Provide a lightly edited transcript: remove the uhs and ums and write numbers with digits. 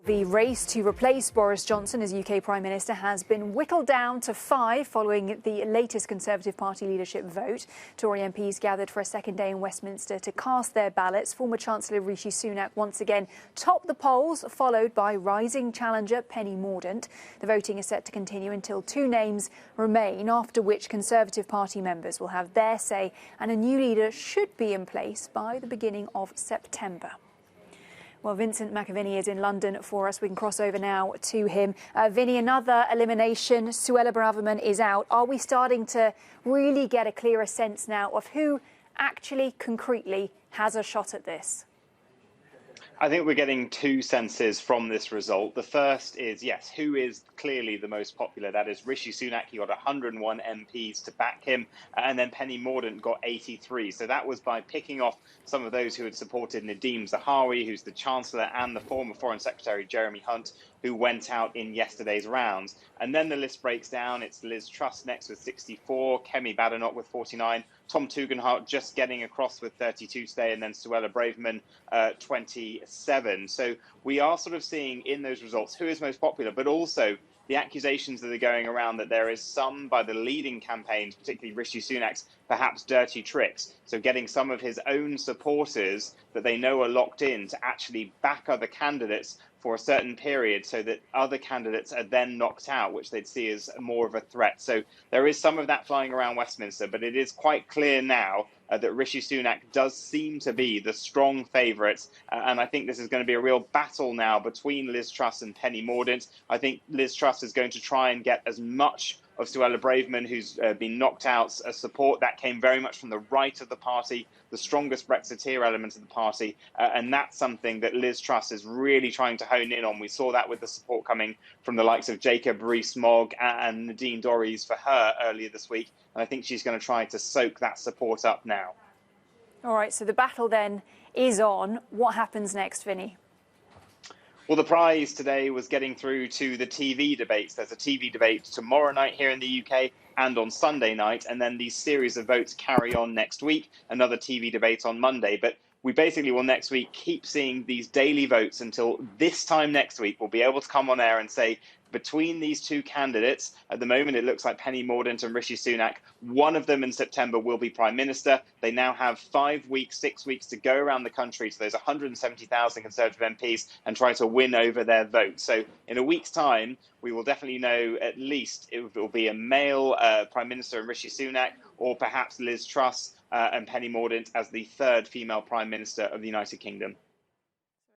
The race to replace Boris Johnson as UK Prime Minister has been whittled down to 5 following the latest Conservative Party leadership vote. Tory MPs gathered for a second day in Westminster to cast their ballots. Former Chancellor Rishi Sunak once again topped the polls, followed by rising challenger Penny Mordaunt. The voting is set to continue until 2 names remain, after which Conservative Party members will have their say and a new leader should be in place by the beginning of September. Well, Vincent McAviney is in London for us. We can cross over now to him. Vinny, another elimination. Suella Braverman is out. Are we starting to really get a clearer sense now of who actually concretely has a shot at this? I think we're getting 2 senses from this result. The first is, yes, who is clearly the most popular? That is Rishi Sunak. He got 101 MPs to back him, and then Penny Mordaunt got 83. So that was by picking off some of those who had supported Nadhim Zahawi, who's the Chancellor, and the former Foreign Secretary Jeremy Hunt, who went out in yesterday's rounds. And then the list breaks down. It's Liz Truss next with 64, Kemi Badenoch with 49, Tom Tugendhat just getting across with 32 today, and then Suella Braverman 27. So we are sort of seeing in those results who is most popular, but also the accusations that are going around that there is some by the leading campaigns, particularly Rishi Sunak's, perhaps dirty tricks. So getting some of his own supporters that they know are locked in to actually back other candidates for a certain period so that other candidates are then knocked out, which they'd see as more of a threat. So there is some of that flying around Westminster, but it is quite clear now that Rishi Sunak does seem to be the strong favourite. And I think this is going to be a real battle now between Liz Truss and Penny Mordaunt. I think Liz Truss is going to try and get as much of Suella Braverman, who's been knocked out, as support. That came very much from the right of the party, the strongest Brexiteer element of the party. And that's something that Liz Truss is really trying to hone in on. We saw that with the support coming from the likes of Jacob Rees-Mogg and Nadine Dorries for her earlier this week. And I think she's going to try to soak that support up now. All right, so the battle then is on. What happens next, Vinny? Well, the prize today was getting through to the TV debates. There's a TV debate tomorrow night here in the UK and on Sunday night, and then these series of votes carry on next week, another TV debate on Monday. But we basically will next week keep seeing these daily votes until this time next week. We'll be able to come on air and say, between these 2 candidates, at the moment it looks like Penny Mordaunt and Rishi Sunak, one of them in September will be Prime Minister. They now have 5 weeks, 6 weeks to go around the country to those 170,000 Conservative MPs and try to win over their vote. So in a week's time, we will definitely know at least it will be a male Prime Minister and Rishi Sunak, or perhaps Liz Truss and Penny Mordaunt as the 3rd female Prime Minister of the United Kingdom.